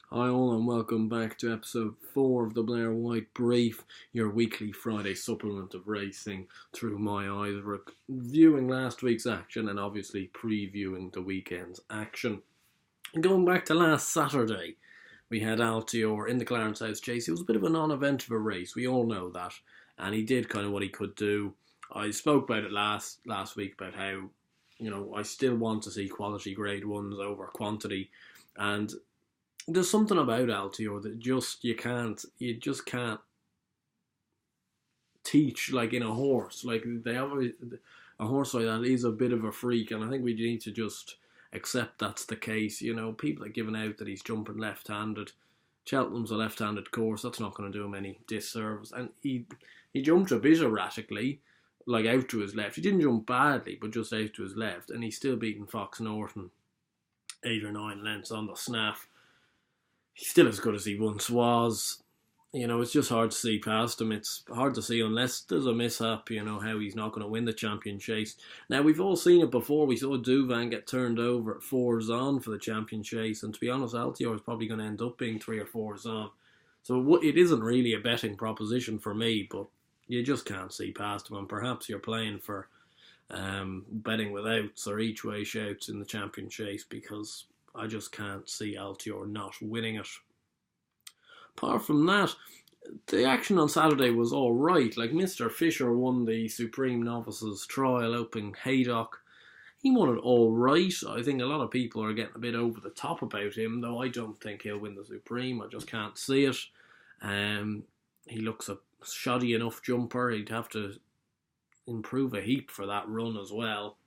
Hi all and welcome back to episode 4 of the Blair White Brief, your weekly Friday supplement of racing through my eyes, reviewing last week's action and obviously previewing the weekend's action. And going back to last Saturday, we had Altior in the Clarence House Chase. It was a bit of a non-event of a race, we all know that, and he did kind of what he could do. I spoke about it last week about how, I still want to see quality grade ones over quantity, and there's something about Altior that you just can't teach like in a horse. Like they have a horse like that is a bit of a freak, and I think we need to just accept that's the case. People are giving out that he's jumping left-handed. Cheltenham's a left-handed course. That's not going to do him any disservice. And he jumped a bit erratically, like out to his left. He didn't jump badly, but just out to his left, and he's still beating Fox Norton 8 or 9 lengths on the snaff. He's still as good as he once was. It's just hard to see past him. It's hard to see unless there's a mishap, how he's not going to win the champion chase. Now, we've all seen it before. We saw Duvan get turned over at 4s on for the champion chase. And to be honest, Altior is probably going to end up being 3 or 4s on. So it isn't really a betting proposition for me, but you just can't see past him. And perhaps you're playing for betting with outs or each way shouts in the champion chase because I just can't see Altior not winning it. Apart from that, the action on Saturday was alright. Like Mr. Fisher won the Supreme Novices Trial Open Haydock. He won it alright. I think a lot of people are getting a bit over the top about him, though I don't think he'll win the Supreme. I just can't see it. He looks a shoddy enough jumper. He'd have to improve a heap for that run as well.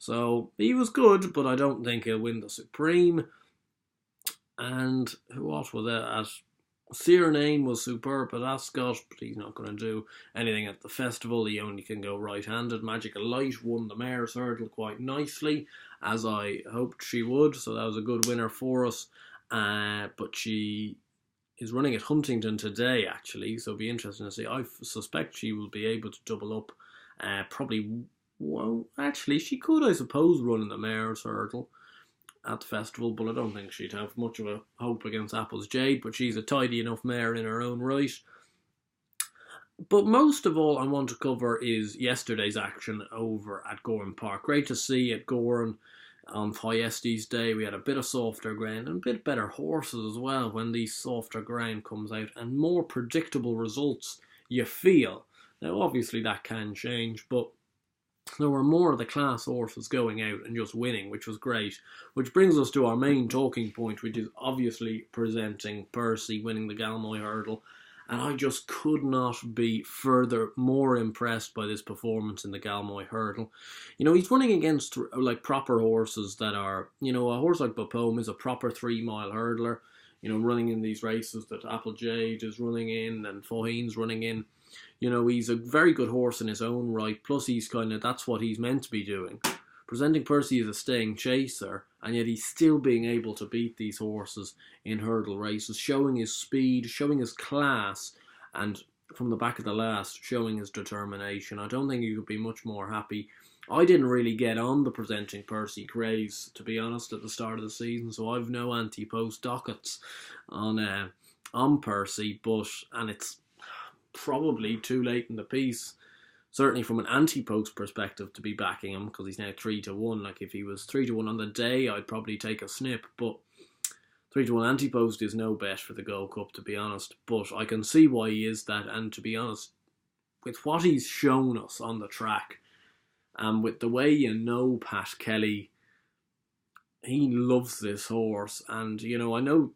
So he was good, but I don't think he'll win the Supreme. And what was that? Cyrname was superb at Ascot, but he's not going to do anything at the festival. He only can go right-handed. Magical Light won the Mare's Hurdle quite nicely, as I hoped she would. So that was a good winner for us. But she is running at Huntington today, actually. So it'll be interesting to see. I suspect she will be able to double up. Well, actually, she could, I suppose, run in the Mare's Hurdle at the festival, but I don't think she'd have much of a hope against Apple's Jade, but she's a tidy enough mare in her own right. But most of all I want to cover is yesterday's action over at Gowran Park. Great to see at Gowran on Fiestes Day. We had a bit of softer ground and a bit better horses as well when the softer ground comes out, and more predictable results you feel. Now obviously that can change, but there were more of the class horses going out and just winning, which was great. Which brings us to our main talking point, which is obviously presenting Percy winning the Galmoy Hurdle. And I just could not be more impressed by this performance in the Galmoy Hurdle. He's running against like proper horses that are, a horse like Bapome is a proper 3-mile hurdler, running in these races that Apple Jade is running in and Faugheen's running in. He's a very good horse in his own right, plus that's what he's meant to be doing. Presenting Percy as a staying chaser, and yet he's still being able to beat these horses in hurdle races, showing his speed, showing his class, and from the back of the last, showing his determination. I don't think you could be much more happy. I didn't really get on the Presenting Percy craze, to be honest, at the start of the season, so I've no anti-post dockets on Percy, and it's probably too late in the piece, certainly from an anti-post perspective, to be backing him, because he's now 3-1. Like if he was 3-1 on the day, I'd probably take a snip, but 3-1 anti-post is no bet for the Gold Cup, to be honest. But I can see why he is that, and to be honest, with what he's shown us on the track, and with the way Pat Kelly, he loves this horse, and I know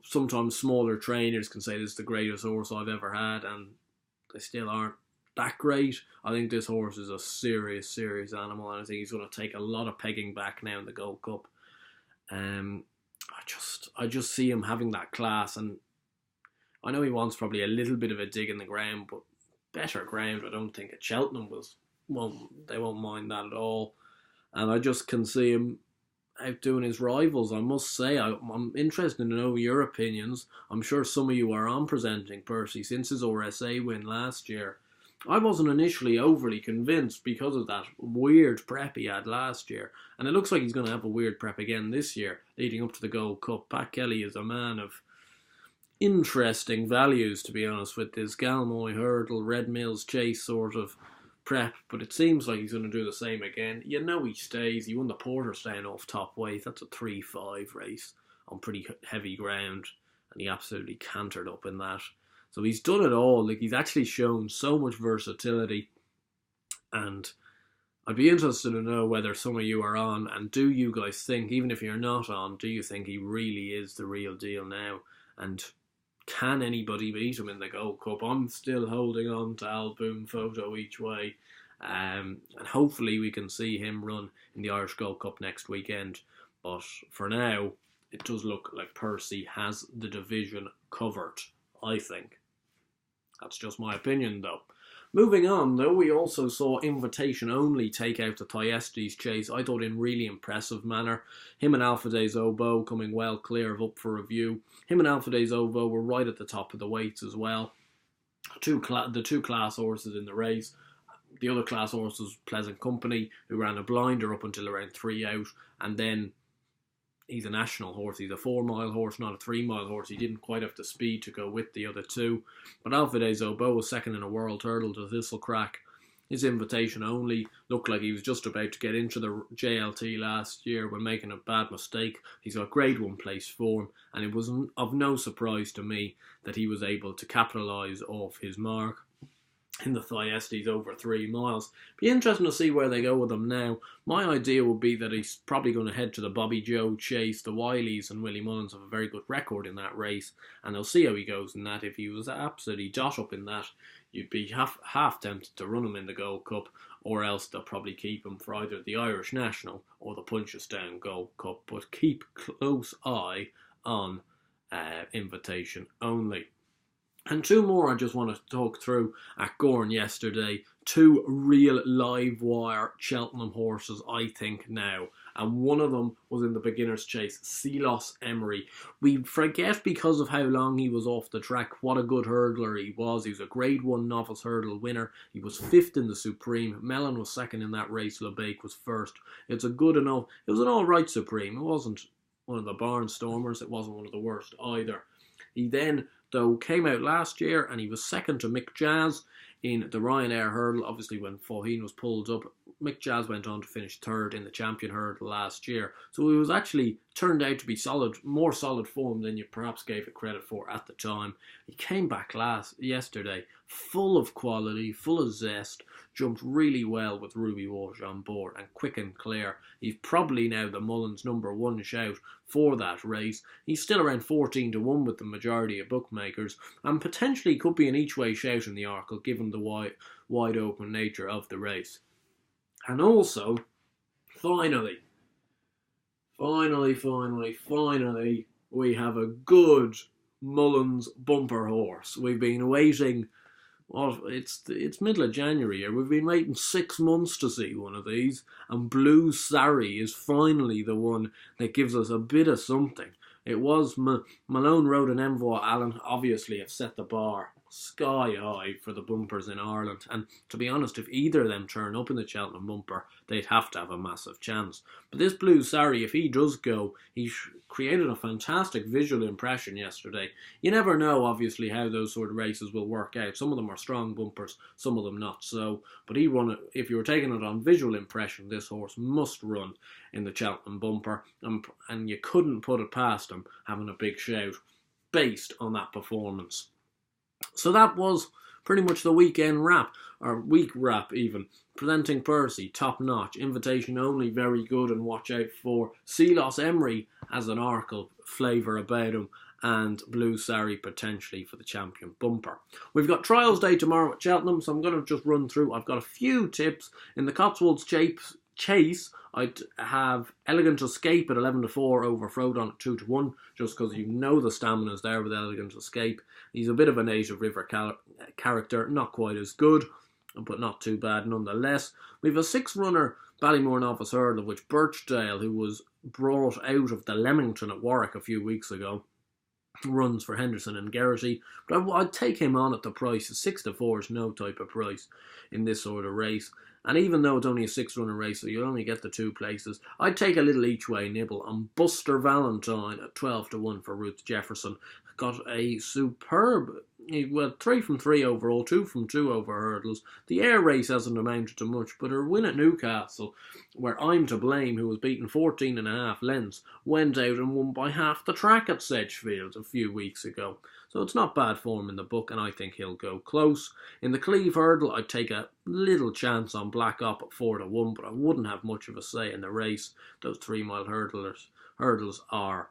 sometimes smaller trainers can say this is the greatest horse I've ever had, and they still aren't that great. I think this horse is a serious, serious animal, and I think he's going to take a lot of pegging back now in the Gold Cup. I just see him having that class, and I know he wants probably a little bit of a dig in the ground, but better ground, I don't think at Cheltenham they won't mind that at all. And I just can see him outdoing his rivals. I must say, I'm interested to know your opinions. I'm sure some of you are on Presenting Percy since his RSA win last year. I wasn't initially overly convinced because of that weird prep he had last year. And it looks like he's going to have a weird prep again this year, leading up to the Gold Cup. Pat Kelly is a man of interesting values, to be honest, with this Galmoy hurdle, Red Mills Chase sort of prep. But it seems like he's going to do the same again. You know he stays. He won the Porterstown off top weight. That's a 3-5 race on pretty heavy ground. And he absolutely cantered up in that. So he's done it all. Like, he's actually shown so much versatility. And I'd be interested to know whether some of you are on, and do you guys think, even if you're not on, do you think he really is the real deal now? And can anybody beat him in the Gold Cup? I'm still holding on to Al Boom Photo each way. And hopefully we can see him run in the Irish Gold Cup next weekend. But for now, it does look like Percy has the division covered, I think. That's just my opinion, though. Moving on, though, we also saw Invitation Only take out the Thyestes Chase, I thought in really impressive manner. Him and Alpha Days Oboe coming well clear of up for review. Him and Alpha Days Oboe were right at the top of the weights as well. The two class horses in the race. The other class horse was Pleasant Company, who ran a blinder up until around 3 out, and then he's a national horse. He's a 4-mile horse, not a 3-mile horse. He didn't quite have the speed to go with the other two. But Alpha Days Oboe was second in a world hurdle to Thistlecrack. His Invitation Only looked like he was just about to get into the JLT last year when making a bad mistake. He's got grade 1 place form, and it was of no surprise to me that he was able to capitalise off his mark in the Thyestes over 3 miles. Be interesting to see where they go with him now. My idea would be that he's probably going to head to the Bobby Joe Chase. The Wileys and Willie Mullins have a very good record in that race, and they'll see how he goes in that. If he was absolutely dot up in that, you'd be half tempted to run him in the Gold Cup, or else they'll probably keep him for either the Irish National or the Punchestown Gold Cup. But keep close eye on Invitation Only. And 2 more I just want to talk through at Gorn yesterday. 2 real live wire Cheltenham horses, I think, now. And one of them was in the beginner's chase, Sealos Emery. We forget, because of how long he was off the track, what a good hurdler he was. He was a grade 1 novice hurdle winner. He was 5th in the Supreme. Mellon was 2nd in that race. LeBake was 1st. It was an alright Supreme. It wasn't one of the barnstormers. It wasn't one of the worst either. He then, though, came out last year and he was 2nd to Mick Jazz in the Ryanair hurdle. Obviously, when Faugheen was pulled up, Mick Jazz went on to finish 3rd in the champion hurdle last year. So he was actually turned out to be more solid form than you perhaps gave it credit for at the time. He came back yesterday, full of quality, full of zest, jumped really well with Ruby Walsh on board, and quick and clear. He's probably now the Mullins #1 shout for that race. He's still around 14-1 with the majority of bookmakers, and potentially could be an each way shout in the Arkle, given the wide open nature of the race. And also, finally, we have a good Mullins bumper horse. We've been waiting, it's middle of January here. We've been waiting 6 months to see one of these, and Blue Sari is finally the one that gives us a bit of something. It was Malone Road and Envoy Allen obviously have set the bar sky high for the bumpers in Ireland, and to be honest, if either of them turn up in the Cheltenham bumper, they'd have to have a massive chance. But this Blue Sari, if he does go, he created a fantastic visual impression yesterday. You never know, obviously, how those sort of races will work out. Some of them are strong bumpers, some of them not so. But he won it. If you were taking it on visual impression, this horse must run in the Cheltenham bumper, and you couldn't put it past him having a big shout based on that performance. So that was pretty much the weekend wrap, or week wrap even. Presenting Percy, top notch. Invitation Only, very good, and watch out for Sealos Emery as an Arkle flavour about him, and Blue Sari potentially for the champion bumper. We've got Trials Day tomorrow at Cheltenham, so I'm going to just run through. I've got a few tips. In the Cotswolds Chase, I'd have Elegant Escape at 11-4 over Frodon at 2-1, just because you know the stamina's there with Elegant Escape. He's a bit of a Native River character, not quite as good, but not too bad nonetheless. We've a 6-runner Ballymore Novice Hurdle, which Birchdale, who was brought out of the Leamington at Warwick a few weeks ago, runs for Henderson and Geraghty, but I'd take him on at the price. 6-4 is no type of price in this sort of race. And even though it's only a 6-runner race, so you'll only get the 2 places, I'd take a little each way nibble on Buster Valentine at 12-1 for Ruth Jefferson. Got a superb, well, 3 from 3 overall, 2 from 2 over hurdles. The air race hasn't amounted to much, but her win at Newcastle, where I'm to blame, who was beaten 14.5 lengths, went out and won by half the track at Sedgefield a few weeks ago. So it's not bad form in the book, and I think he'll go close. In the Cleve Hurdle, I'd take a little chance on Black Op at 4-1, but I wouldn't have much of a say in the race. Those 3-mile hurdles are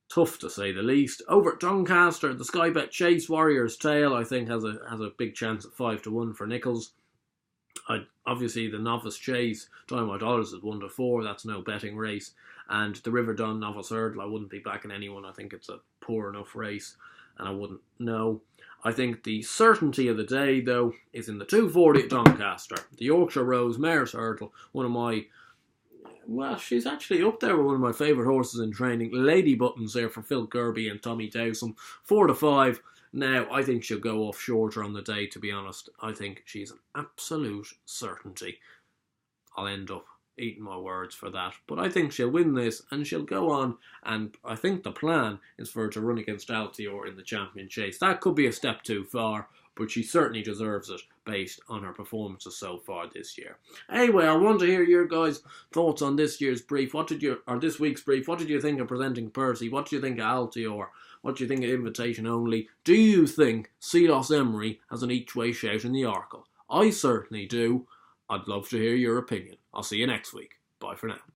tough to say the least. Over at Doncaster, the Sky Bet Chase Warrior's Tale, I think, has a big chance at 5-1 for Nichols. Obviously, the Novice Chase, Dynamite Dollars is 1-4. That's no betting race. And the River Don Novice Hurdle, I wouldn't be backing anyone. I think it's a poor enough race, and I wouldn't know. I think the certainty of the day, though, is in the 240 at Doncaster. The Yorkshire Rose Mare's Hurdle, one of my... Well, she's actually up there with one of my favourite horses in training. Lady Buttons there for Phil Kirby and Tommy Dowson. 4-5. Now, I think she'll go off shorter on the day, to be honest. I think she's an absolute certainty. I'll end up eating my words for that. But I think she'll win this, and she'll go on, and I think the plan is for her to run against Altior in the Champion Chase. That could be a step too far, but she certainly deserves it based on her performances so far this year. Anyway, I want to hear your guys' thoughts on this year's brief. This week's brief? What did you think of presenting Percy? What do you think of Altior? What do you think of Invitation Only? Do you think Silas Emery has an each way shout in the Arkle? I certainly do. I'd love to hear your opinion. I'll see you next week. Bye for now.